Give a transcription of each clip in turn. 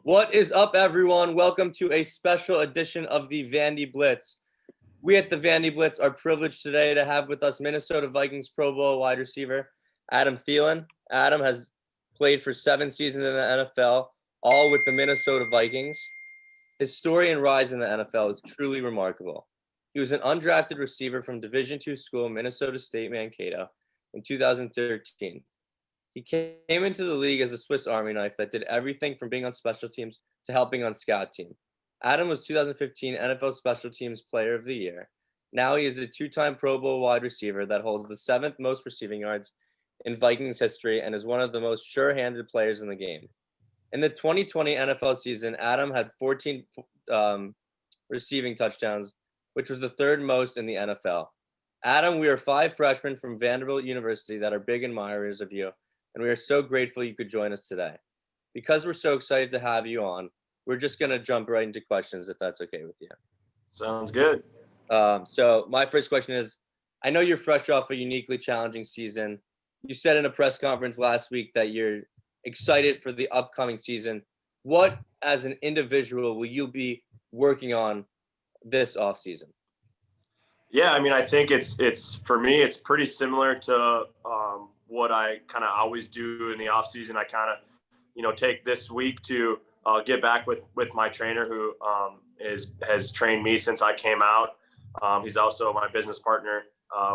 What is up, everyone? Welcome to a special edition of the Vandy Blitz. We at the Vandy Blitz are privileged today to have with us Minnesota Vikings Pro Bowl wide receiver Adam Thielen. Adam has played for 7 seasons in the NFL, all with the Minnesota Vikings. His story and rise in the NFL is truly remarkable. He was an undrafted receiver from Division II school, Minnesota State Mankato, in 2013. He came into the league as a Swiss Army knife that did everything from being on special teams to helping on scout team. Adam was 2015 NFL Special Teams Player of the Year. Now he is a 2-time Pro Bowl wide receiver that holds the 7th most receiving yards in Vikings history and is one of the most sure-handed players in the game. In the 2020 NFL season, Adam had 14 receiving touchdowns, which was the 3rd most in the NFL. Adam, we are 5 freshmen from Vanderbilt University that are big admirers of you, and we are so grateful you could join us today. Because we're so excited to have you on, we're just going to jump right into questions, if that's okay with you. Sounds good. So my first question is, I know you're fresh off a uniquely challenging season. You said in a press conference last week that you're excited for the upcoming season. What, as an individual, will you be working on this offseason? Yeah, I mean, I think it's for me, it's pretty similar to what I kind of always do in the off season. I kind of, take this week to get back with my trainer who has trained me since I came out. He's also my business partner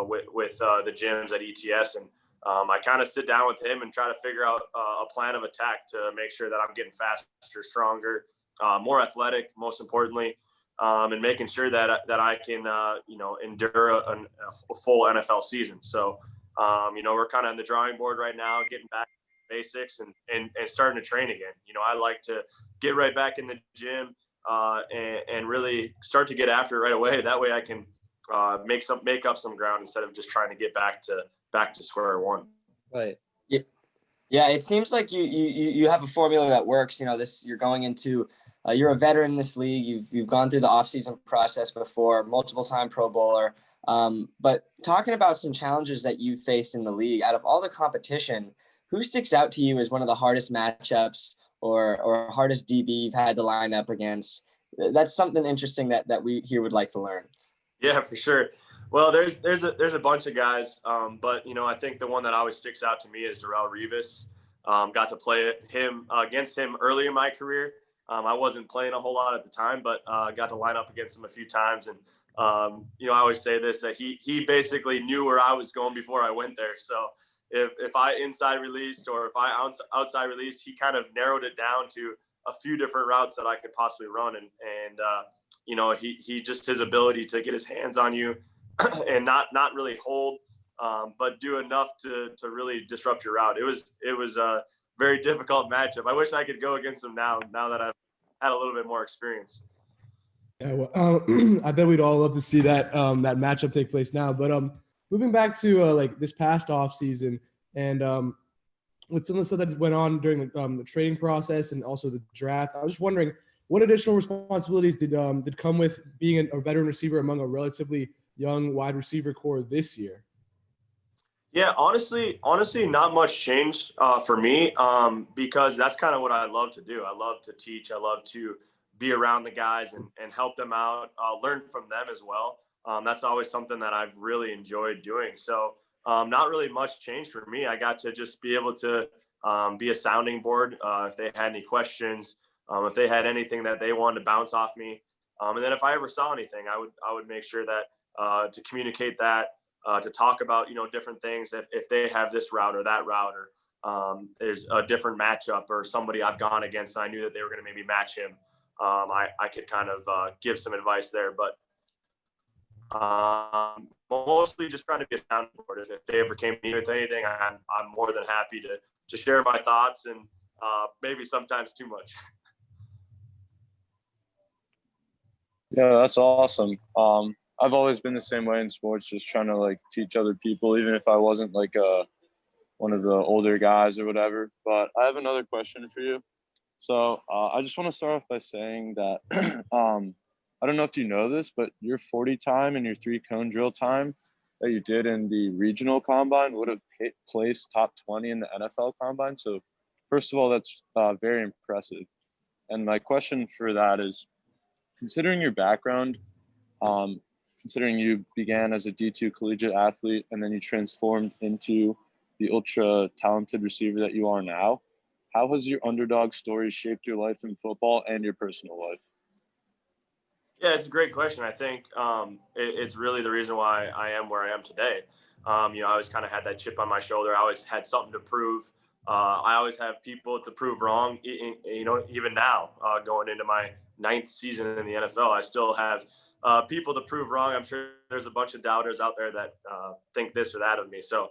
with the gyms at ETS, and I kind of sit down with him and try to figure out a plan of attack to make sure that I'm getting faster, stronger, more athletic, most importantly. And making sure that I can, endure a full NFL season. So, we're kind of on the drawing board right now, getting back to basics and starting to train again. I like to get right back in the gym and really start to get after it right away. That way I can make up some ground instead of just trying to get back to square one. Right. Yeah. It seems like you have a formula that works. You're going into. You're a veteran in this league. You've gone through the offseason process before, multiple-time Pro Bowler. But talking about some challenges that you've faced in the league, out of all the competition, who sticks out to you as one of the hardest matchups or hardest DB you've had to line up against? That's something interesting that we here would like to learn. Yeah, for sure. Well, there's a bunch of guys, but I think the one that always sticks out to me is Darrelle Revis. Got to play against him early in my career. I wasn't playing a whole lot at the time, but got to line up against him a few times. And, I always say this, that he basically knew where I was going before I went there. So if I inside released or if I outside released, he kind of narrowed it down to a few different routes that I could possibly run. And he just his ability to get his hands on you and not really hold, but do enough to really disrupt your route. It was very difficult matchup. I wish I could go against him now that I've had a little bit more experience. Yeah, well, I bet we'd all love to see that matchup take place now. But moving back to this past off season and with some of the stuff that went on during the training process and also the draft, I was just wondering what additional responsibilities did come with being a veteran receiver among a relatively young wide receiver core this year? Yeah, honestly, not much changed for me because that's kind of what I love to do. I love to teach. I love to be around the guys and help them out, learn from them as well. That's always something that I've really enjoyed doing. So not really much changed for me. I got to just be able to be a sounding board if they had any questions, if they had anything that they wanted to bounce off me. And then if I ever saw anything, I would make sure that to communicate that. To talk about, different things if they have this route or that route or there's a different matchup or somebody I've gone against and I knew that they were going to maybe match him. I could kind of give some advice there, but mostly just trying to be a sounding board. If they ever came to me with anything, I'm more than happy to share my thoughts and maybe sometimes too much. Yeah, that's awesome. I've always been the same way in sports, just trying to teach other people, even if I wasn't one of the older guys or whatever. But I have another question for you. So I just want to start off by saying that I don't know if you know this, but your 40 time and your 3-cone drill time that you did in the regional combine would have placed top 20 in the NFL combine. So first of all, that's very impressive. And my question for that is, considering your background, considering you began as a D2 collegiate athlete and then you transformed into the ultra talented receiver that you are now, how has your underdog story shaped your life in football and your personal life? Yeah, it's a great question. I think it's really the reason why I am where I am today. I always kind of had that chip on my shoulder. I always had something to prove. I always have people to prove wrong. Even now, going into my 9th season in the NFL, I still have people to prove wrong. I'm sure there's a bunch of doubters out there that think this or that of me. So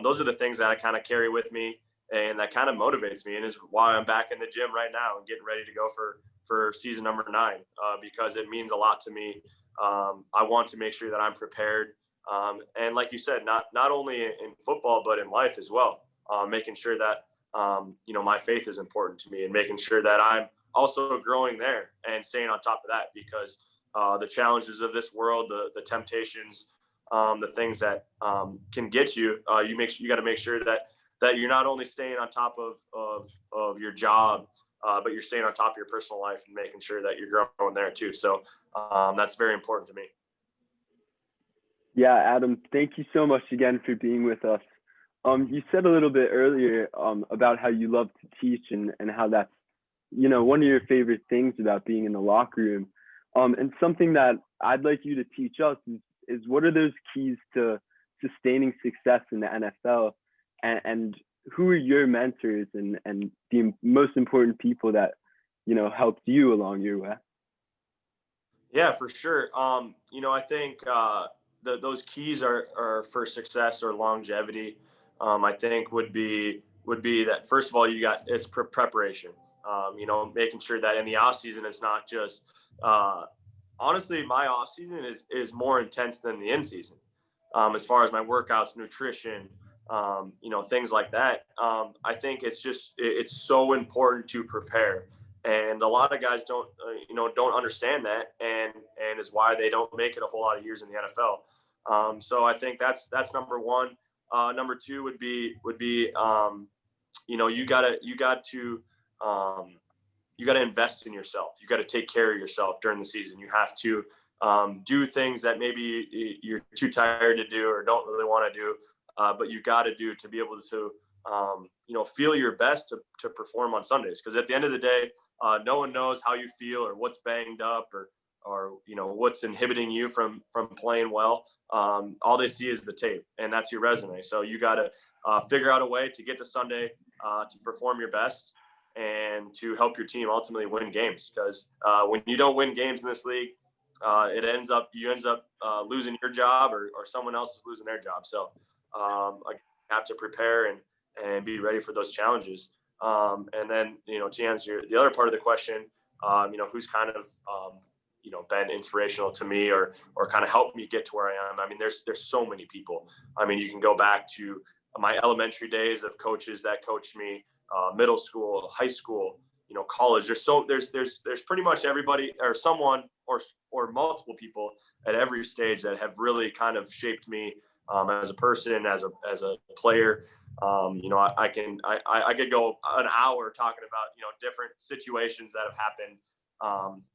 those are the things that I kind of carry with me, and that kind of motivates me, and is why I'm back in the gym right now and getting ready to go for season number 9, because it means a lot to me. I want to make sure that I'm prepared. And like you said, not only in football, but in life as well, making sure that, my faith is important to me, and making sure that I'm also growing there and staying on top of that, because the challenges of this world, the temptations, the things that can get you, you got to make sure that you're not only staying on top of your job, but you're staying on top of your personal life and making sure that you're growing there too. So that's very important to me. Yeah, Adam, thank you so much again for being with us. You said a little bit earlier about how you love to teach and how that's, one of your favorite things about being in the locker room. And something that I'd like you to teach us is what are those keys to sustaining success in the NFL, and who are your mentors and the most important people that, helped you along your way? Yeah, for sure. I think those keys are for success or longevity. I think would be that, first of all, it's preparation. Making sure that in the off season, it's not just, honestly, my off season is more intense than the in season. As far as my workouts, nutrition, things like that. I think it's so important to prepare. And a lot of guys don't understand that, and is why they don't make it a whole lot of years in the NFL. So I think that's number one. Number two would be you got to invest in yourself. You got to take care of yourself during the season. You have to do things that maybe you're too tired to do or don't really want to do, but you got to do to be able to feel your best to perform on Sundays. Because at the end of the day, no one knows how you feel or what's banged up or what's inhibiting you from playing well. All they see is the tape, and that's your resume. So you got to figure out a way to get to Sunday to perform your best and to help your team ultimately win games. Because when you don't win games in this league, you ends up losing your job, or someone else is losing their job. So I have to prepare and be ready for those challenges. And then, to answer the other part of the question, who's kind of, been inspirational to me or kind of helped me get to where I am. I mean, there's so many people. I mean, you can go back to my elementary days of coaches that coached me, middle school, high school, college. There's pretty much everybody or someone or multiple people at every stage that have really kind of shaped me as a person, as a player. I could go an hour talking about different situations that have happened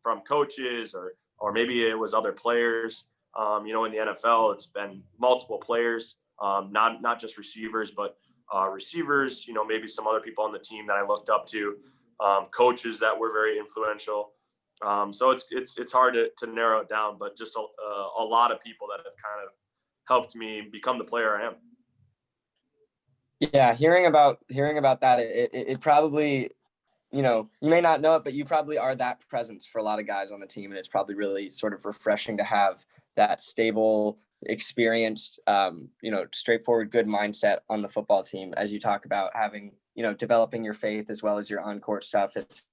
from coaches or maybe it was other players. In the NFL, it's been multiple players, not just receivers, but receivers. Maybe some other people on the team that I looked up to, coaches that were very influential. So it's hard to narrow it down, but just a lot of people that have kind of helped me become the player I am. Yeah, hearing about that, it probably, you may not know it, but you probably are that presence for a lot of guys on the team, and it's probably really sort of refreshing to have that stable, experienced, straightforward, good mindset on the football team. As you talk about having, developing your faith as well as your on-court stuff, it's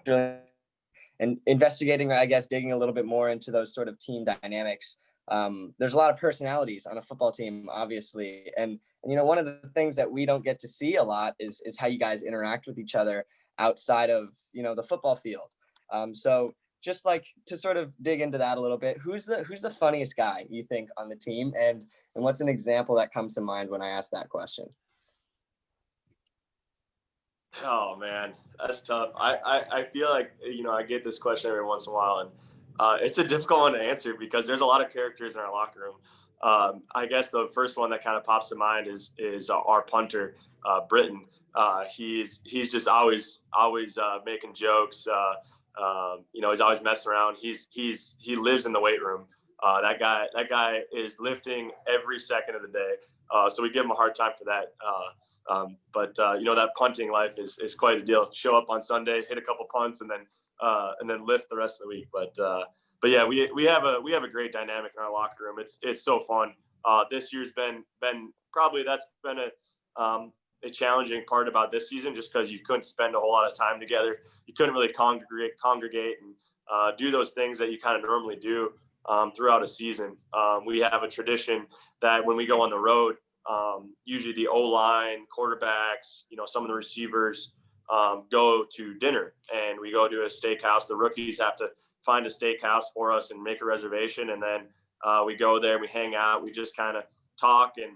really, and investigating, I guess, digging a little bit more into those sort of team dynamics. There's a lot of personalities on a football team, obviously. And one of the things that we don't get to see a lot is how you guys interact with each other outside of, the football field. So just like to sort of dig into that a little bit, who's the funniest guy you think on the team? And what's an example that comes to mind when I ask that question? Oh man, that's tough. I feel like, I get this question every once in a while, and it's a difficult one to answer because there's a lot of characters in our locker room. I guess the first one that kind of pops to mind is our punter, Britton. He's just always making jokes. He's always messing around. He lives in the weight room. That guy is lifting every second of the day. So we give him a hard time for that. But that punting life is quite a deal. Show up on Sunday, hit a couple punts, and then lift the rest of the week. But yeah, we have a great dynamic in our locker room. It's so fun. This year's been probably that's been a challenging part about this season, just because you couldn't spend a whole lot of time together. You couldn't really congregate and do those things that you kind of normally do throughout a season. We have a tradition that when we go on the road, usually the O-line, quarterbacks, some of the receivers go to dinner, and we go to a steakhouse. The rookies have to find a steakhouse for us and make a reservation, and then we go there, we hang out, we just kind of talk and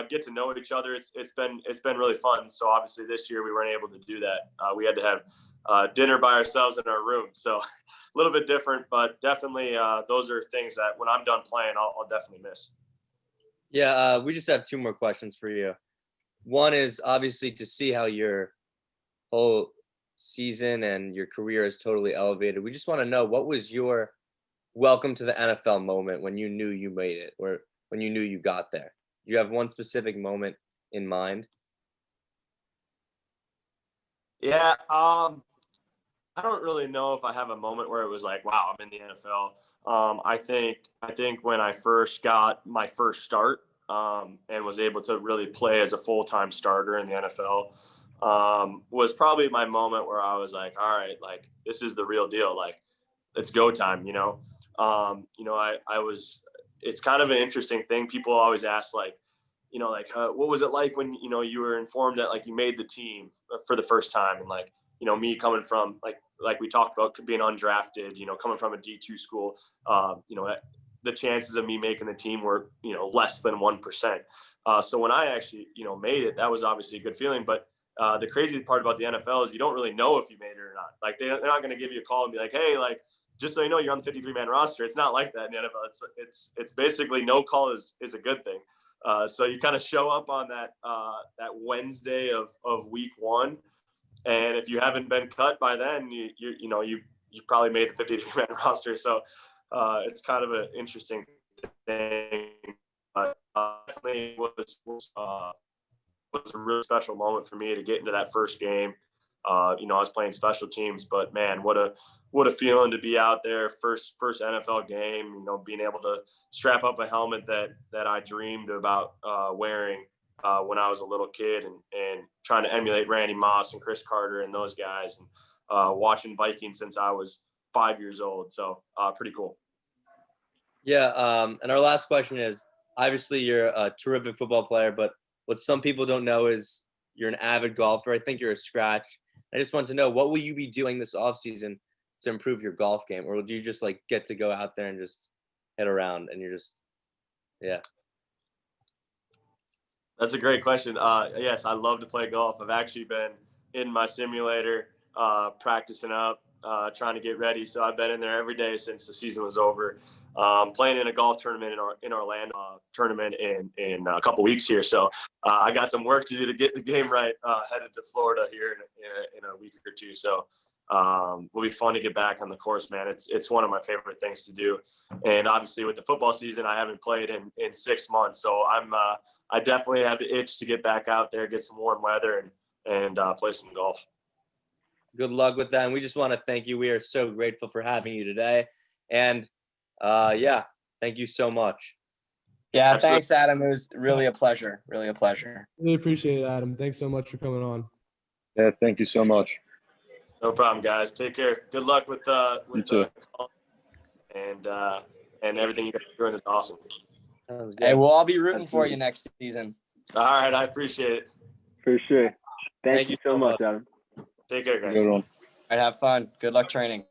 get to know each other. It's been really fun. So obviously this year we weren't able to do that. We had to have dinner by ourselves in our room. So a little bit different, but definitely those are things that when I'm done playing, I'll definitely miss. Yeah, we just have 2 more questions for you. One is obviously to see how your whole season and your career is totally elevated. We just want to know, what was your welcome to the NFL moment when you knew you made it, or when you knew you got there? Do you have one specific moment in mind? Yeah, I don't really know if I have a moment where it was like, wow, I'm in the NFL. I think when I first got my first start and was able to really play as a full-time starter in the NFL was probably my moment where I was like, all right, like this is the real deal. Like, it's go time, it's kind of an interesting thing. People always ask what was it like when, you were informed that like you made the team for the first time? And like, me coming from like we talked about being undrafted, coming from a D2 school, the chances of me making the team were, less than 1%. So when I actually, made it, that was obviously a good feeling. But the crazy part about the NFL is you don't really know if you made it or not. Like they're not going to give you a call and be like, hey, like, just so you know, you're on the 53-man roster. It's not like that in the NFL. It's basically no call is a good thing. So you kind of show up on that Wednesday of week 1, and if you haven't been cut by then, you probably made the 53-man roster. So it's kind of an interesting thing. But definitely was a really special moment for me to get into that first game. I was playing special teams, but man, what a feeling to be out there, first NFL game, being able to strap up a helmet that I dreamed about wearing when I was a little kid, and trying to emulate Randy Moss and Chris Carter and those guys, and watching Vikings since I was 5 years old. So pretty cool. Yeah, and our last question is, obviously you're a terrific football player, but what some people don't know is you're an avid golfer. I think you're a scratch. I just want to know, what will you be doing this offseason to improve your golf game? Or do you just like get to go out there and just hit around and you're just, yeah. That's a great question. Yes, I love to play golf. I've actually been in my simulator practicing up, trying to get ready. So I've been in there every day since the season was over. Playing in a golf tournament in Orlando, tournament in a couple weeks here. So I got some work to do to get the game right. Headed to Florida here in a week or two. So will be fun to get back on the course, man. It's one of my favorite things to do. And obviously with the football season, I haven't played in 6 months. So I definitely have the itch to get back out there, get some warm weather, and play some golf. Good luck with that. And we just want to thank you. We are so grateful for having you today. And yeah, thank you so much. Yeah, Absolutely. Thanks, Adam. It was really a pleasure. Really a pleasure. Really appreciate it, Adam. Thanks so much for coming on. Yeah, thank you so much. No problem, guys. Take care. Good luck with You too. and everything you guys are doing is awesome. Sounds good. Hey, we'll all be rooting for you next season. All right, I appreciate it. For sure. Thank Thank you you so so much, much. Adam. Take care, guys. Good one. All right, have fun. Good luck training.